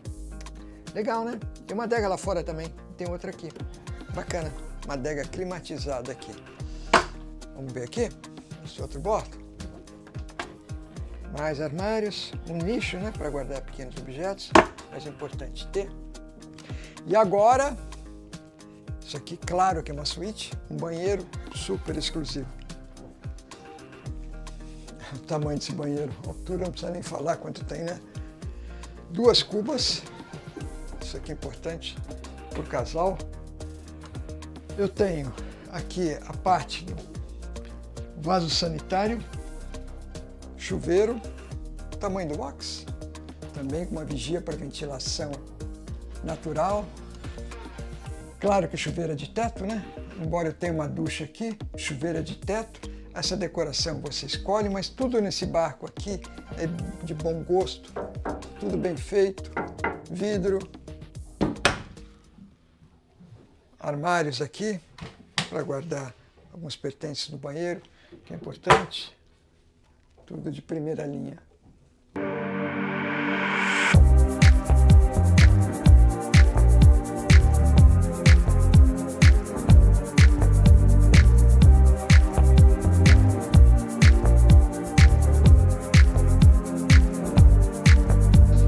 Legal, né? Tem uma adega lá fora também, tem outra aqui, bacana, uma adega climatizada aqui. Vamos ver aqui, esse outro bordo. Mais armários, um nicho, né, para guardar pequenos objetos, mas é importante ter. E agora, isso aqui, claro que é uma suíte, um banheiro super exclusivo. o tamanho desse banheiro. A altura não precisa nem falar quanto tem, né? 2 cubas. Isso aqui é importante para o casal. Eu tenho aqui a parte do vaso sanitário, chuveiro, tamanho do box, também com uma vigia para ventilação natural. Claro que chuveiro é de teto, né? Embora eu tenha uma ducha aqui, chuveiro é de teto. Essa decoração você escolhe, mas tudo nesse barco aqui é de bom gosto, tudo bem feito, vidro, armários aqui para guardar alguns pertences do banheiro, que é importante, tudo de primeira linha.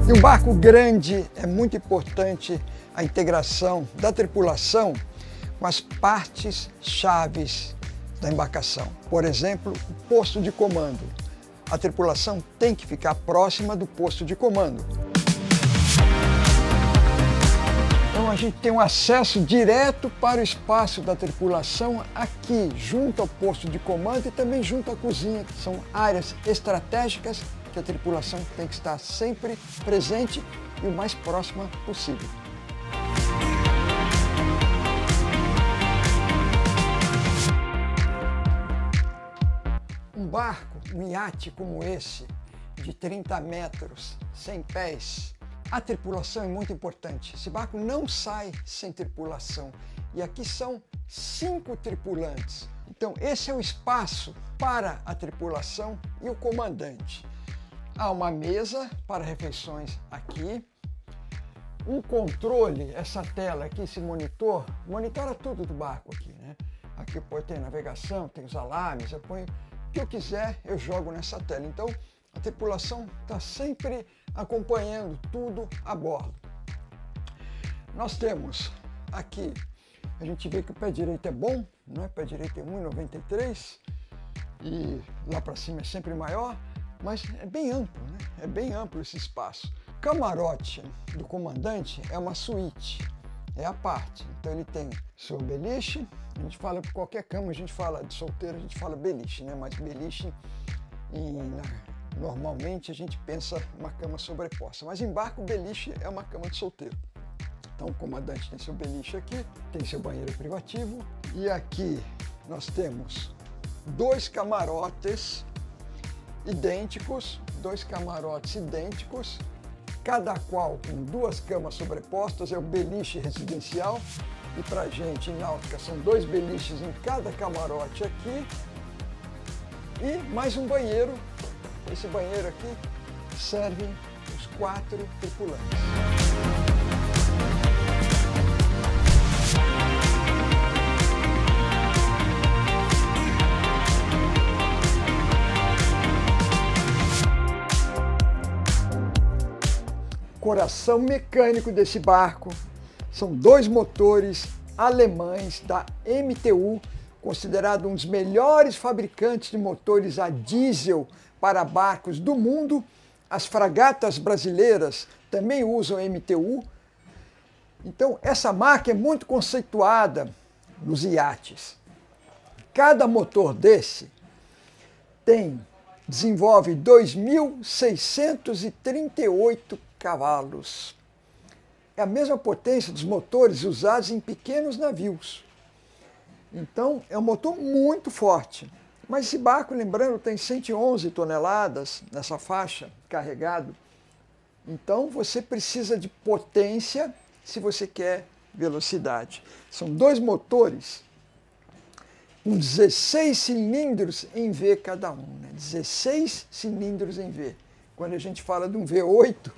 E um barco grande é muito importante a integração da tripulação com as partes chaves da embarcação. Por exemplo, o posto de comando. A tripulação tem que ficar próxima do posto de comando. Então a gente tem um acesso direto para o espaço da tripulação aqui, junto ao posto de comando e também junto à cozinha, que são áreas estratégicas que a tripulação tem que estar sempre presente e o mais próxima possível. Um barco, um iate como esse, de 30 metros, 100 pés, a tripulação é muito importante. Esse barco não sai sem tripulação. E aqui são 5 tripulantes. Então esse é o espaço para a tripulação e o comandante. Há uma mesa para refeições aqui, um controle, essa tela aqui, esse monitor, monitora tudo do barco aqui, né? Aqui tem navegação, tem os alarmes, eu ponho o que eu quiser, eu jogo nessa tela. Então a tripulação está sempre acompanhando tudo a bordo. Nós temos aqui, a gente vê que o pé direito é bom, né? O pé direito é 1,93 e lá para cima é sempre maior. Mas é bem amplo, né? É bem amplo esse espaço. O camarote do comandante é uma suíte, é a parte. Então ele tem seu beliche, a gente fala por qualquer cama, a gente fala de solteiro, a gente fala beliche, né? Mas beliche, normalmente a gente pensa uma cama sobreposta. Mas em barco, beliche é uma cama de solteiro. Então o comandante tem seu beliche aqui, tem seu banheiro privativo. E aqui nós temos 2 camarotes idênticos, 2 camarotes idênticos, cada qual com 2 camas sobrepostas, é o beliche residencial. E para gente em náutica são 2 beliches em cada camarote aqui e mais um banheiro. Esse banheiro aqui serve os 4 tripulantes. Coração mecânico desse barco são 2 motores alemães da MTU, considerado um dos melhores fabricantes de motores a diesel para barcos do mundo. As fragatas brasileiras também usam MTU. Então essa marca é muito conceituada nos iates. Cada motor desse desenvolve 2.638 cavalos. É a mesma potência dos motores usados em pequenos navios. Então é um motor muito forte. Mas esse barco, lembrando, tem 111 toneladas nessa faixa, carregado. Então você precisa de potência se você quer velocidade. São 2 motores com 16 cilindros em V cada um, né? 16 cilindros em V. Quando a gente fala de um V8,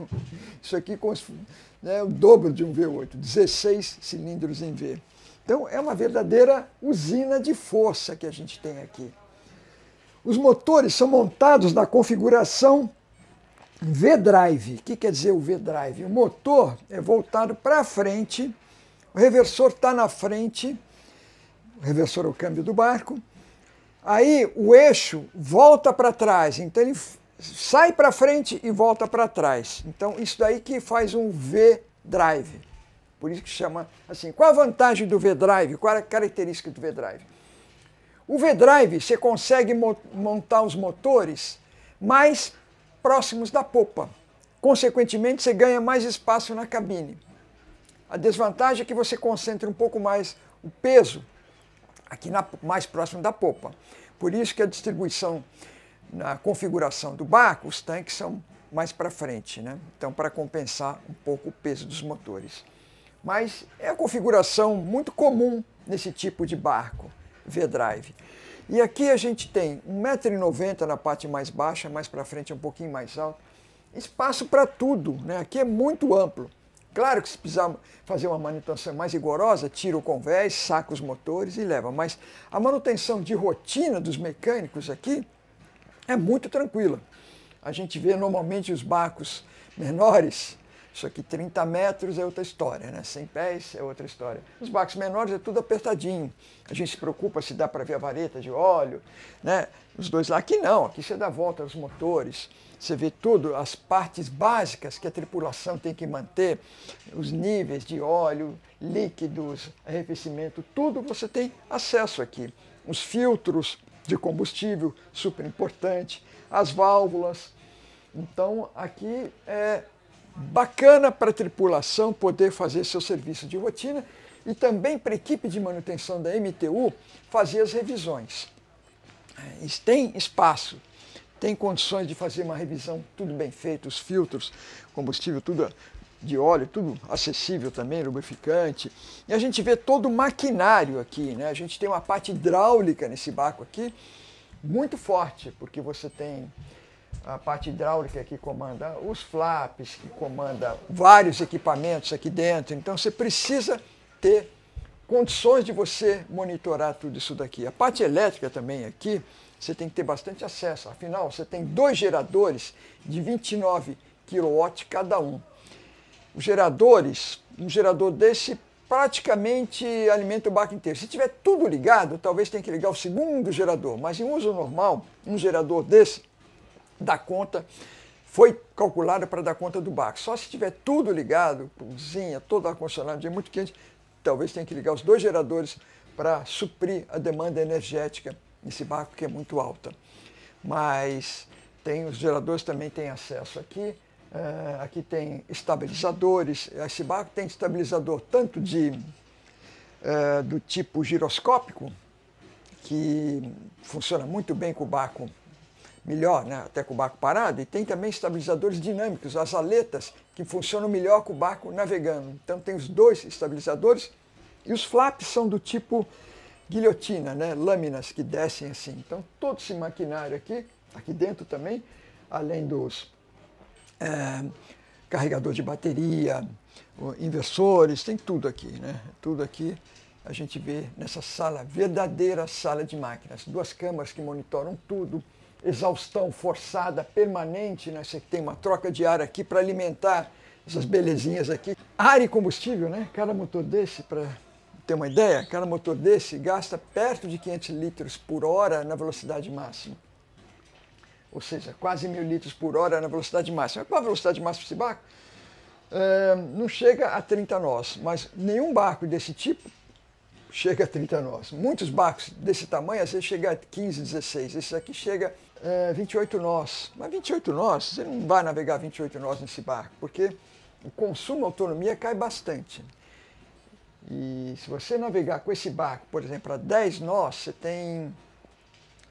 isso aqui é o dobro de um V8, 16 cilindros em V. Então é uma verdadeira usina de força que a gente tem aqui. Os motores são montados na configuração V-Drive. O que quer dizer o V-Drive? O motor é voltado para frente, o reversor está na frente, o reversor é o câmbio do barco, Aí o eixo volta para trás, então ele sai para frente e volta para trás. Então isso daí que faz um V-drive. Por isso que chama assim. Qual a vantagem do V-drive? Qual é a característica do V-drive? O V-drive você consegue montar os motores mais próximos da popa. Consequentemente, você ganha mais espaço na cabine. A desvantagem é que você concentra um pouco mais o peso aqui mais próximo da popa. Por isso que a distribuição, na configuração do barco, os tanques são mais para frente, né? Então, para compensar um pouco o peso dos motores. Mas é a configuração muito comum nesse tipo de barco, V-drive. E aqui a gente tem 1,90 m na parte mais baixa, mais para frente um pouquinho mais alto. Espaço para tudo, né? Aqui é muito amplo. Claro que se precisar fazer uma manutenção mais rigorosa, tira o convés, saca os motores e leva. Mas a manutenção de rotina dos mecânicos aqui é muito tranquila. A gente vê normalmente os barcos menores, isso aqui 30 metros é outra história, né? 100 pés é outra história. Os barcos menores é tudo apertadinho. A gente se preocupa se dá para ver a vareta de óleo, né? Os dois lá. Aqui não, aqui você dá volta aos motores. Você vê tudo, as partes básicas que a tripulação tem que manter, os níveis de óleo, líquidos, arrefecimento, tudo você tem acesso aqui. Os filtros de combustível, super importante, as válvulas. Então aqui é bacana para a tripulação poder fazer seu serviço de rotina e também para a equipe de manutenção da MTU fazer as revisões. Tem espaço. Tem condições de fazer uma revisão, tudo bem feito, os filtros, combustível, tudo de óleo, tudo acessível também, lubrificante. E a gente vê todo o maquinário aqui, né? A gente tem uma parte hidráulica nesse barco aqui, muito forte, porque você tem a parte hidráulica que comanda os flaps, que comanda vários equipamentos aqui dentro. Então você precisa ter condições de você monitorar tudo isso daqui. A parte elétrica também aqui, você tem que ter bastante acesso. Afinal, você tem 2 geradores de 29 kW cada um. Os geradores, um gerador desse praticamente alimenta o barco inteiro. Se tiver tudo ligado, talvez tenha que ligar o segundo gerador, mas em uso normal, um gerador desse dá conta, foi calculado para dar conta do barco. Só se tiver tudo ligado, cozinha, todo ar-condicionado, dia muito quente, talvez tenha que ligar os 2 geradores para suprir a demanda energética nesse barco que é muito alta. Mas tem os geradores também têm acesso aqui. Aqui tem estabilizadores. Esse barco tem estabilizador tanto do tipo giroscópico, que funciona muito bem com o barco melhor, né? Até com o barco parado, e tem também estabilizadores dinâmicos, as aletas, que funcionam melhor com o barco navegando. Então tem os 2 estabilizadores, e os flaps são do tipo guilhotina, né? Lâminas que descem assim. Então todo esse maquinário aqui dentro também, além dos carregador de bateria, inversores, tem tudo aqui, né? Tudo aqui a gente vê nessa sala, verdadeira sala de máquinas. 2 câmaras que monitoram tudo, exaustão forçada permanente, né? Você tem uma troca de ar aqui para alimentar essas belezinhas aqui. Ar e combustível, né? Cada motor desse, para ter uma ideia, cada motor desse gasta perto de 500 litros por hora na velocidade máxima. Ou seja, quase 1000 litros por hora na velocidade máxima. Qual a velocidade máxima desse barco? Não chega a 30 nós, mas nenhum barco desse tipo chega a 30 nós. Muitos barcos desse tamanho, às vezes chega a 15, 16. Esse aqui chega a 28 nós. Mas 28 nós, você não vai navegar 28 nós nesse barco, porque o consumo, a autonomia cai bastante. E se você navegar com esse barco, por exemplo, a 10 nós, você tem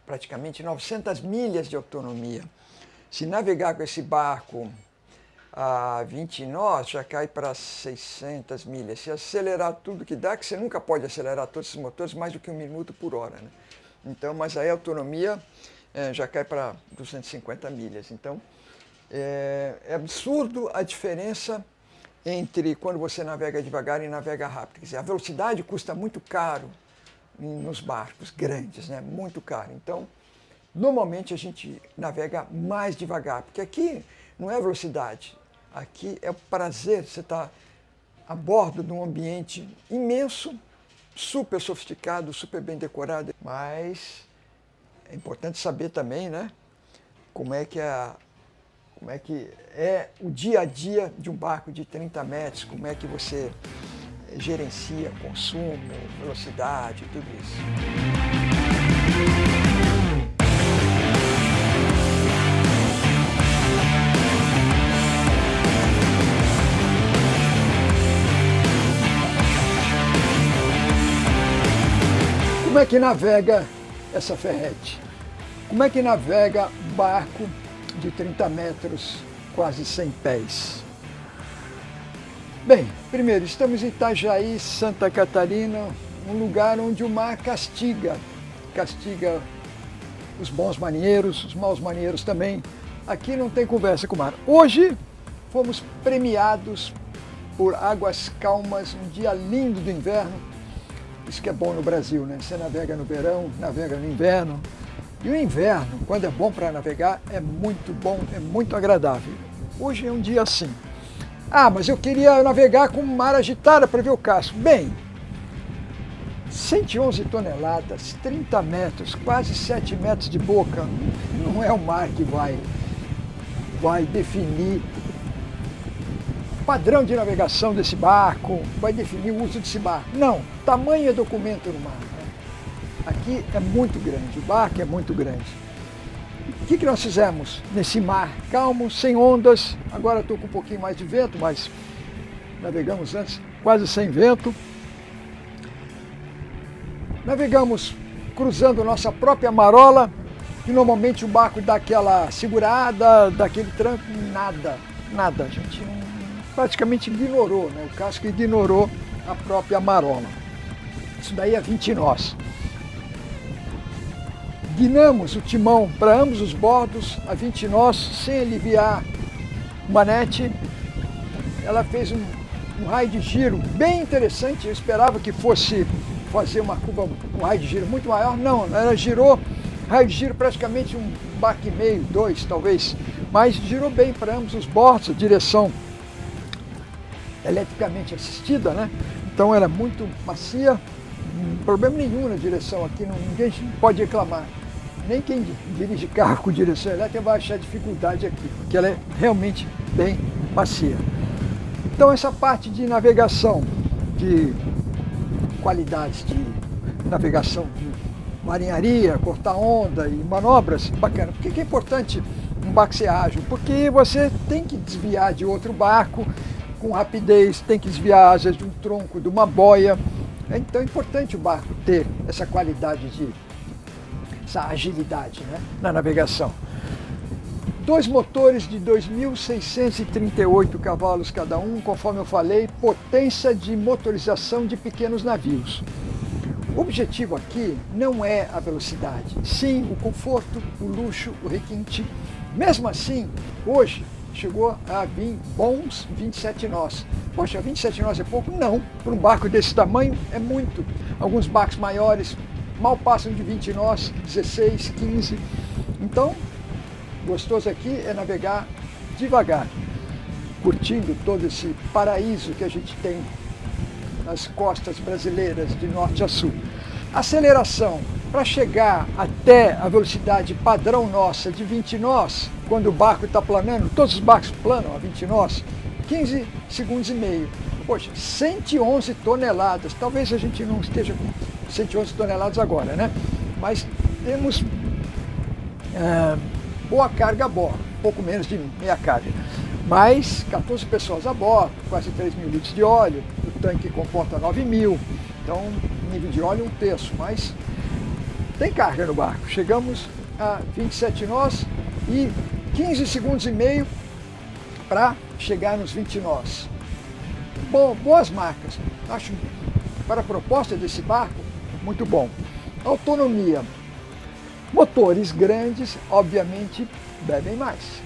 praticamente 900 milhas de autonomia. Se navegar com esse barco a 20 nós, já cai para 600 milhas. Se acelerar tudo que dá, que você nunca pode acelerar todos esses motores mais do que 1 minuto por hora, né? Então, mas aí a autonomia já cai para 250 milhas. Então, é absurdo a diferença entre quando você navega devagar e navega rápido. Quer dizer, a velocidade custa muito caro nos barcos grandes, né? Muito caro. Então, normalmente a gente navega mais devagar, porque aqui não é velocidade, aqui é o prazer, você está a bordo de um ambiente imenso, super sofisticado, super bem decorado, mas é importante saber também, né, como é que é o dia a dia de um barco de 30 metros, como é que você gerencia consumo, velocidade, tudo isso. Como é que navega essa ferrete? Como é que navega um barco de 30 metros, quase 100 pés? Bem, primeiro, estamos em Itajaí, Santa Catarina, um lugar onde o mar castiga os bons marinheiros, os maus marinheiros também. Aqui não tem conversa com o mar. Hoje fomos premiados por águas calmas, um dia lindo do inverno. Isso que é bom no Brasil, né? Você navega no verão, navega no inverno. E o inverno, quando é bom para navegar, é muito bom, é muito agradável. Hoje é um dia assim. Ah, mas eu queria navegar com mar agitado para ver o casco. Bem, 111 toneladas, 30 metros, quase 7 metros de boca, não é o mar que vai definir o padrão de navegação desse barco, vai definir o uso desse barco. Não, tamanho é documento no mar. Né? Aqui é muito grande, o barco é muito grande. O que nós fizemos nesse mar calmo, sem ondas? Agora estou com um pouquinho mais de vento, mas navegamos antes quase sem vento. Navegamos cruzando nossa própria marola, e normalmente o barco dá aquela segurada, daquele tranco, nada. A gente praticamente ignorou, né? O casco ignorou a própria marola. Isso daí é 20 nós. Guinamos o timão para ambos os bordos, a 20 nós, sem aliviar o manete. Ela fez um raio de giro bem interessante. Eu esperava que fosse fazer uma curva, um raio de giro muito maior. Não, ela girou, raio de giro praticamente um barco e meio, 2 talvez. Mas girou bem para ambos os bordos, a direção eletricamente assistida, né? Então era muito macia, problema nenhum na direção aqui, ninguém pode reclamar. Nem quem dirige carro com direção elétrica vai achar dificuldade aqui, porque ela é realmente bem macia. Então essa parte de navegação, de qualidades de navegação, de marinharia, cortar onda e manobras, bacana. Por que é importante um barco ser ágil? Porque você tem que desviar de outro barco com rapidez, tem que desviar às vezes de um tronco, de uma boia. Então é importante o barco ter essa qualidade essa agilidade, né, na navegação. 2 motores de 2.638 cavalos cada um, conforme eu falei, potência de motorização de pequenos navios. O objetivo aqui não é a velocidade, sim o conforto, o luxo, o requinte. Mesmo assim, hoje chegou a vir bons 27 nós. Poxa, 27 nós é pouco? Não. Para um barco desse tamanho é muito. Alguns barcos maiores mal passam de 20 nós, 16, 15. Então, gostoso aqui é navegar devagar, curtindo todo esse paraíso que a gente tem nas costas brasileiras de norte a sul. Aceleração, para chegar até a velocidade padrão nossa de 20 nós, quando o barco está planando, todos os barcos planam a 20 nós, 15 segundos e meio. Poxa, 111 toneladas, talvez a gente não esteja com 111 toneladas agora, né? Mas temos boa carga a bordo, pouco menos de meia carga. Mas 14 pessoas a bordo, quase 3 mil litros de óleo, o tanque comporta 9 mil, então nível de óleo 1/3, mas tem carga no barco. Chegamos a 27 nós e 15 segundos e meio para chegar nos 20 nós. Bom, boas marcas, acho para a proposta desse barco, muito bom. Autonomia, motores grandes, obviamente, bebem mais.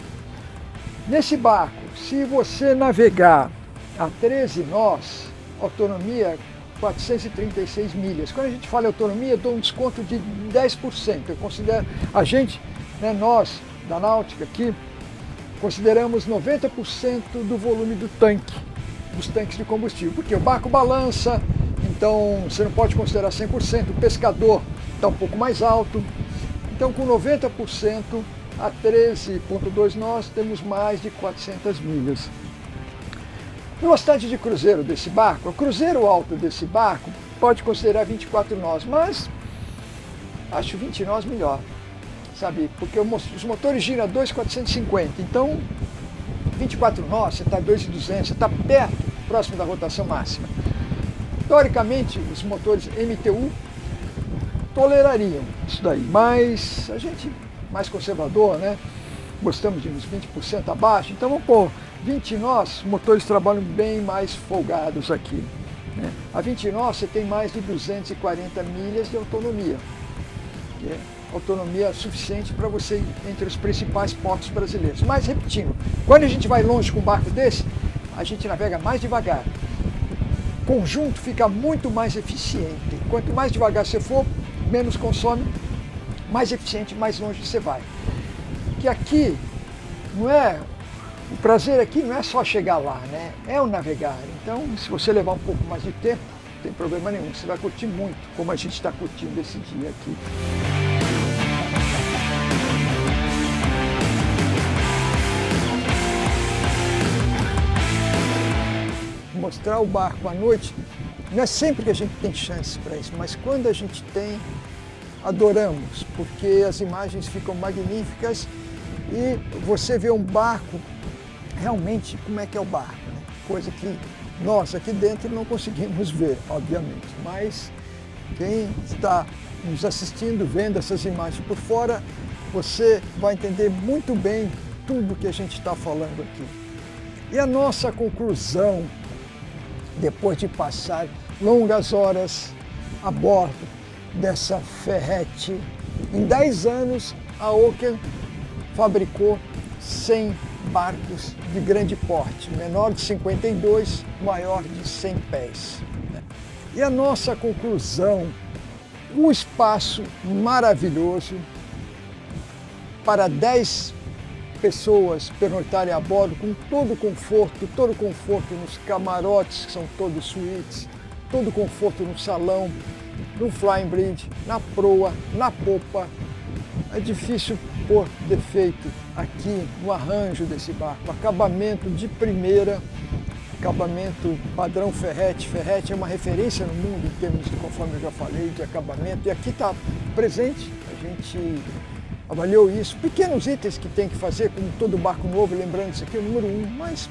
Nesse barco, se você navegar a 13 nós, autonomia 436 milhas. Quando a gente fala em autonomia, eu dou um desconto de 10%. Eu considero, a gente, né, nós da náutica aqui, consideramos 90% do volume do tanque, dos tanques de combustível, porque o barco balança, então você não pode considerar 100%, o pescador está um pouco mais alto, Então, com 90% a 13,2 nós temos mais de 400 milhas. Velocidade de cruzeiro desse barco, o cruzeiro alto desse barco pode considerar 24 nós, mas acho 20 nós melhor, sabe? Porque os motores giram a 2,450, então 24 nós, você está a 2,200, você está perto, próximo da rotação máxima. Teoricamente, os motores MTU tolerariam isso daí, mas a gente, mais conservador, né? Gostamos de uns 20% abaixo, então vamos pôr 20 nós, os motores trabalham bem mais folgados aqui, né? A 20 nós você tem mais de 240 milhas de autonomia, que é autonomia suficiente para você ir entre os principais portos brasileiros. Mas repetindo, quando a gente vai longe com um barco desse, a gente navega mais devagar. O conjunto fica muito mais eficiente. Quanto mais devagar você for, menos consome, mais eficiente, mais longe você vai. Que aqui não é, o prazer aqui não é só chegar lá, né? É o navegar. Então, se você levar um pouco mais de tempo, não tem problema nenhum. Você vai curtir muito, como a gente está curtindo esse dia aqui. Mostrar o barco à noite, não é sempre que a gente tem chance para isso, mas quando a gente tem, adoramos, porque as imagens ficam magníficas e você vê um barco, realmente como é que é o barco, né? Coisa que nós aqui dentro não conseguimos ver, obviamente, mas quem está nos assistindo, vendo essas imagens por fora, você vai entender muito bem tudo que a gente está falando aqui. E a nossa conclusão, depois de passar longas horas a bordo dessa ferrete, em 10 anos a Okean fabricou 100 barcos de grande porte, menor de 52, maior de 100 pés. E a nossa conclusão, um espaço maravilhoso para 10 pessoas pernoitarem a bordo com todo o conforto nos camarotes, que são todos suítes, todo o conforto no salão, no flying bridge, na proa, na popa. É difícil pôr defeito aqui no arranjo desse barco. Acabamento de primeira, acabamento padrão Ferretti. Ferretti é uma referência no mundo em termos de, conforme eu já falei, de acabamento. E aqui está presente, a gente avaliou isso, pequenos itens que tem que fazer, como todo barco novo, lembrando isso aqui é o número 1, mas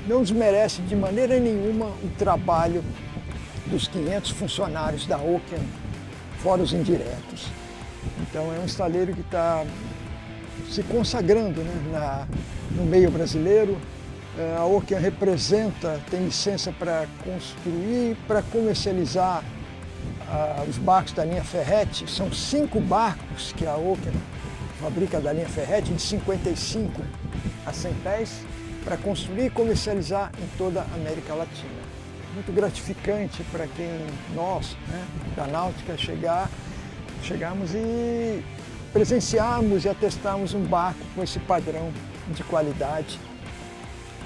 não desmerece de maneira nenhuma o trabalho dos 500 funcionários da Okean, fora os indiretos. Então é um estaleiro que está se consagrando, né, no meio brasileiro. A Okean representa, tem licença para construir, para comercializar os barcos da linha Ferretti. São 5 barcos que a Okean fabrica da linha Ferretti, de 55 a 100 pés, para construir e comercializar em toda a América Latina. Muito gratificante para quem nós, né, da Náutica, chegarmos e presenciarmos e atestarmos um barco com esse padrão de qualidade.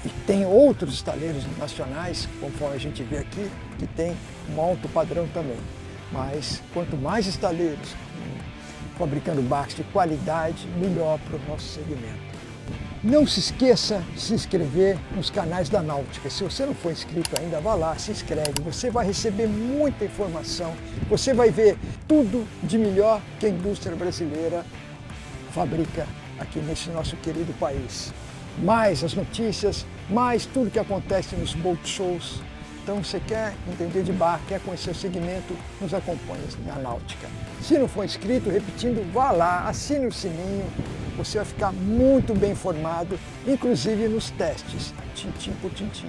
E tem outros estaleiros nacionais, conforme a gente vê aqui, que tem um alto padrão também. Mas quanto mais estaleiros fabricando barcos de qualidade, melhor para o nosso segmento. Não se esqueça de se inscrever nos canais da Náutica. Se você não for inscrito ainda, vá lá, se inscreve. Você vai receber muita informação. Você vai ver tudo de melhor que a indústria brasileira fabrica aqui nesse nosso querido país. Mais as notícias, mais tudo que acontece nos boat shows. Então, você quer entender de barco, quer conhecer o segmento, nos acompanhe na Náutica. Se não for inscrito, repetindo, vá lá, assine o sininho, você vai ficar muito bem informado, inclusive nos testes, tintim por tintim.